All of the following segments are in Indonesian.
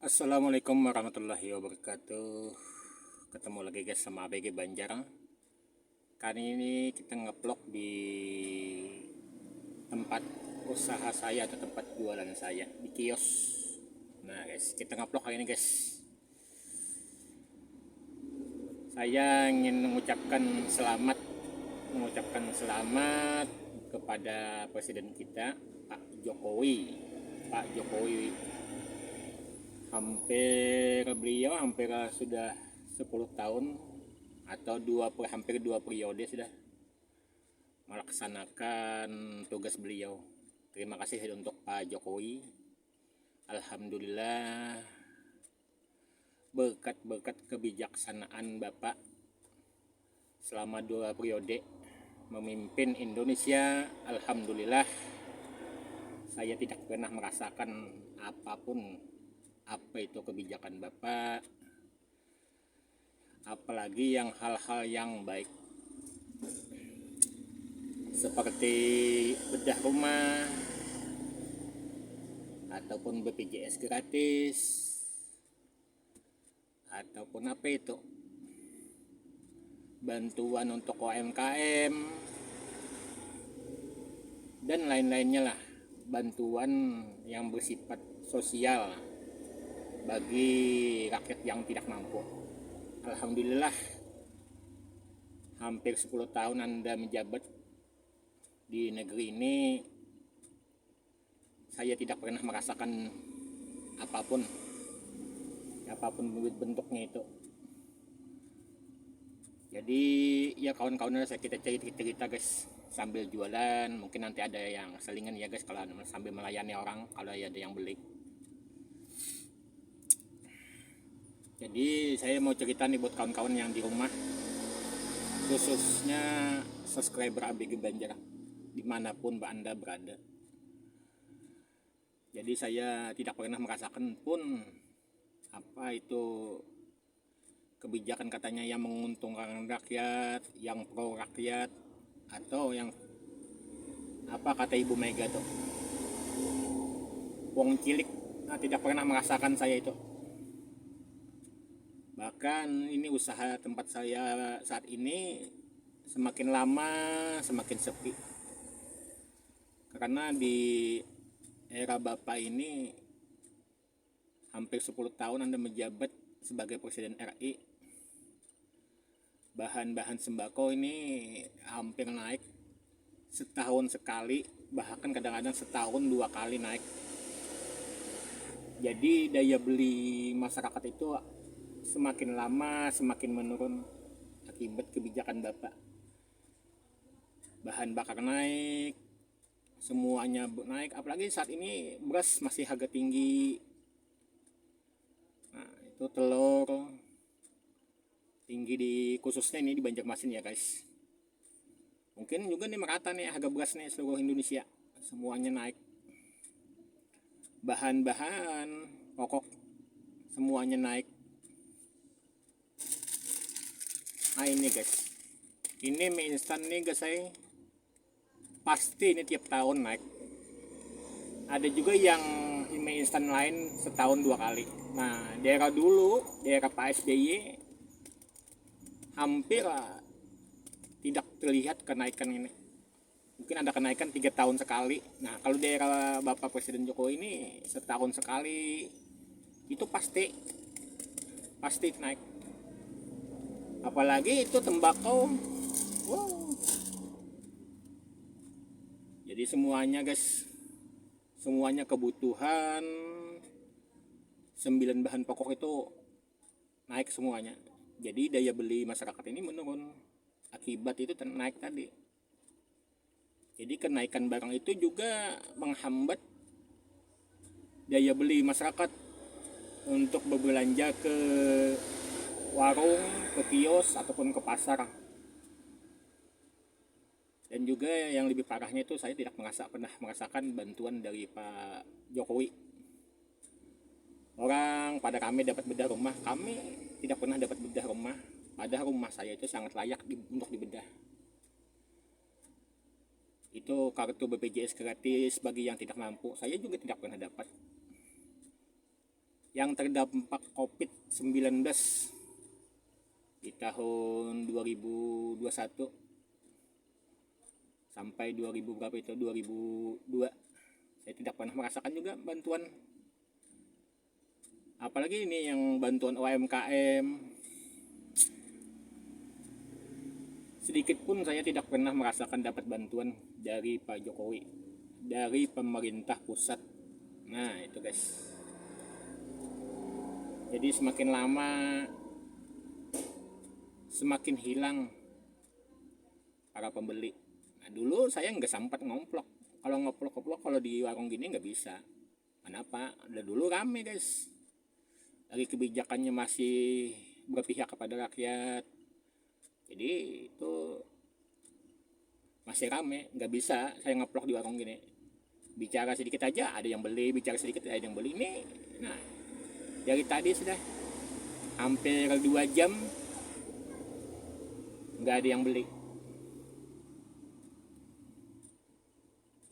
Assalamualaikum warahmatullahi wabarakatuh. Ketemu lagi guys sama ABG Banjar. Kali ini kita ngeplok di tempat usaha saya atau tempat jualan saya di kios. Nah guys, kita ngeplok kali ini guys. Saya ingin mengucapkan selamat kepada Presiden kita Pak Jokowi. Pak Jokowi hampir sudah 10 tahun atau hampir 2 periode sudah melaksanakan tugas beliau. Terima kasih untuk Pak Jokowi. Alhamdulillah, berkat kebijaksanaan Bapak selama 2 periode memimpin Indonesia, alhamdulillah saya tidak pernah merasakan apapun apa itu kebijakan Bapak, apalagi yang hal-hal yang baik seperti bedah rumah ataupun BPJS gratis ataupun apa itu bantuan untuk UMKM dan lain-lainnya lah, bantuan yang bersifat sosial bagi rakyat yang tidak mampu. Alhamdulillah, hampir 10 tahun Anda menjabat di negeri ini, saya tidak pernah merasakan apapun bentuknya itu. Jadi ya kawan-kawan, saya kita cerita guys sambil jualan, mungkin nanti ada yang selingan ya guys kalau sambil melayani orang kalau ada yang beli. Jadi saya mau cerita nih buat kawan-kawan yang di rumah, khususnya subscriber ABG Banjar dimanapun Anda berada. Jadi saya tidak pernah merasakan pun apa itu kebijakan katanya yang menguntungkan rakyat, yang pro rakyat, atau yang apa kata Ibu Mega tuh, wong cilik. Nah, tidak pernah merasakan saya itu. Bahkan ini usaha tempat saya saat ini semakin lama semakin sepi, karena di era Bapak ini hampir 10 tahun Anda menjabat sebagai Presiden RI, bahan-bahan sembako ini hampir naik setahun sekali, bahkan kadang-kadang setahun 2 kali naik. Jadi daya beli masyarakat itu semakin lama semakin menurun akibat kebijakan Bapak. Bahan bakar naik, semuanya naik, apalagi saat ini beras masih harga tinggi. Nah, itu telur tinggi di khususnya ini di Banjarmasin ya guys. Mungkin juga nih merata nih harga beras nih seluruh Indonesia, semuanya naik. Bahan-bahan pokok semuanya naik. Nah ini guys, ini mie instan nih guys, saya pasti ini tiap tahun naik. Ada juga yang mie instan lain setahun 2 kali. Nah daerah dulu, daerah Pak SBY hampir tidak terlihat kenaikan ini. Mungkin ada kenaikan 3 tahun sekali. Nah kalau daerah Bapak Presiden Jokowi ini setahun sekali, itu pasti naik. Apalagi itu tembakau, wow. Jadi semuanya guys, semuanya kebutuhan 9 bahan pokok itu naik semuanya. Jadi daya beli masyarakat ini menurun akibat itu naik tadi. Jadi kenaikan barang itu juga menghambat daya beli masyarakat untuk berbelanja ke warung, ke kios ataupun ke pasar. Dan juga yang lebih parahnya itu saya tidak pernah merasakan bantuan dari Pak Jokowi. Orang pada kami dapat bedah rumah, kami tidak pernah dapat bedah rumah. Padahal rumah saya itu sangat layak untuk dibedah. Itu kartu BPJS gratis bagi yang tidak mampu, saya juga tidak pernah dapat. yang terdampak COVID-19 di tahun 2021 sampai 2000 berapa itu 2002. Saya tidak pernah merasakan juga bantuan, apalagi ini yang bantuan UMKM. Sedikit pun saya tidak pernah merasakan dapat bantuan dari Pak Jokowi, dari pemerintah pusat. Nah itu guys, jadi semakin lama semakin hilang para pembeli. Nah, dulu saya nggak sempat ngomplok. Kalau ngoplok-ngoplok kalau di warung gini nggak bisa. Kenapa? Udah dulu rame guys. Lagi kebijakannya masih berpihak kepada rakyat. Jadi itu masih rame. Nggak bisa saya ngoplok di warung gini. Bicara sedikit aja ada yang beli, bicara sedikit ada yang beli. Ini, nah dari tadi sudah hampir 2 jam nggak ada yang beli.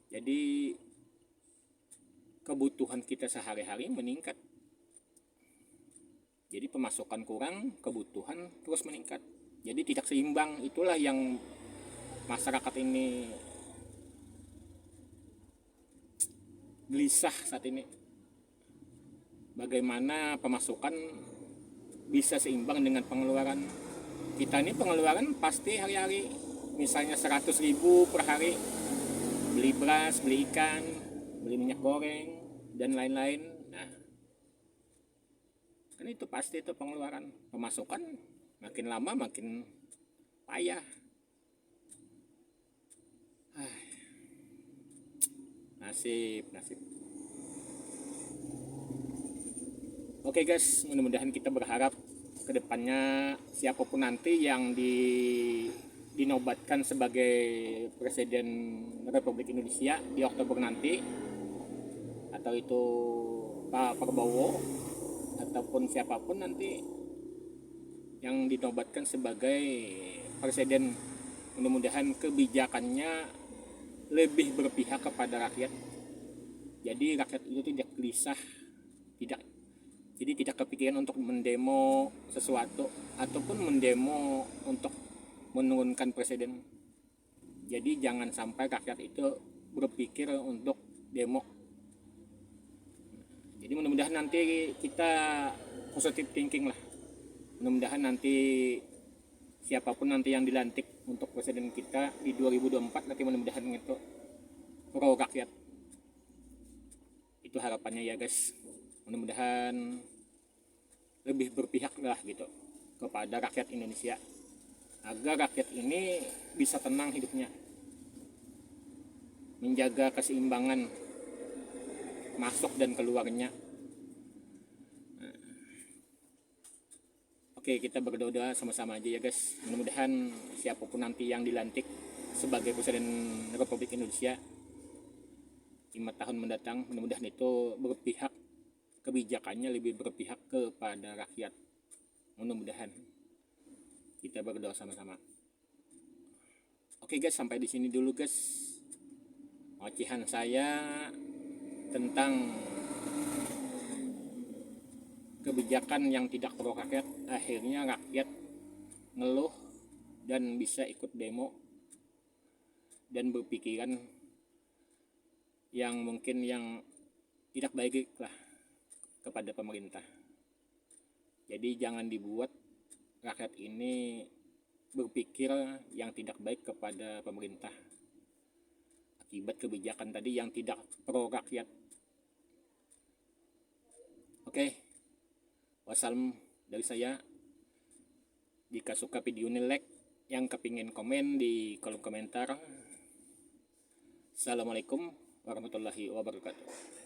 Jadi kebutuhan kita sehari-hari meningkat. Jadi pemasukan kurang, kebutuhan terus meningkat. Jadi tidak seimbang. Itulah yang masyarakat ini gelisah saat ini. Bagaimana pemasukan bisa seimbang dengan pengeluaran. Kita ini pengeluaran pasti hari-hari. Misalnya 100.000 per hari. Beli beras, beli ikan, beli minyak goreng, dan lain-lain. Nah, kan itu pasti itu pengeluaran. Pemasukan makin lama makin payah. Nasib. Oke guys, mudah-mudahan kita berharap kedepannya siapapun nanti yang dinobatkan sebagai Presiden Republik Indonesia di Oktober nanti, atau itu Pak Prabowo ataupun siapapun nanti yang dinobatkan sebagai presiden, mudah-mudahan kebijakannya lebih berpihak kepada rakyat. Jadi rakyat itu tidak gelisah, tidak kepikiran untuk mendemo sesuatu ataupun mendemo untuk menurunkan presiden. Jadi jangan sampai rakyat itu berpikir untuk demo. Jadi mudah-mudahan nanti kita positive thinking lah. Mudah-mudahan nanti siapapun nanti yang dilantik untuk presiden kita di 2024 nanti mudah-mudahan itu pro rakyat. Itu harapannya ya guys. Mudah-mudahan lebih berpihak lah gitu kepada rakyat Indonesia, agar rakyat ini bisa tenang hidupnya, menjaga keseimbangan masuk dan keluarnya. Oke, kita berdoa sama-sama aja ya guys. Mudah-mudahan siapapun nanti yang dilantik sebagai Presiden Republik Indonesia 5 tahun mendatang, mudah-mudahan itu berpihak, kebijakannya lebih berpihak kepada rakyat. Mudah-mudahan kita berdoa sama-sama. Oke guys, sampai di sini dulu guys ocehan saya tentang kebijakan yang tidak pro rakyat. Akhirnya rakyat ngeluh dan bisa ikut demo dan berpikiran yang mungkin yang tidak baik lah kepada pemerintah. Jadi jangan dibuat rakyat ini berpikir yang tidak baik kepada pemerintah akibat kebijakan tadi yang tidak pro rakyat. Oke, wassalam dari saya. Jika suka video ini like, yang kepingin komen di kolom komentar. Assalamualaikum warahmatullahi wabarakatuh.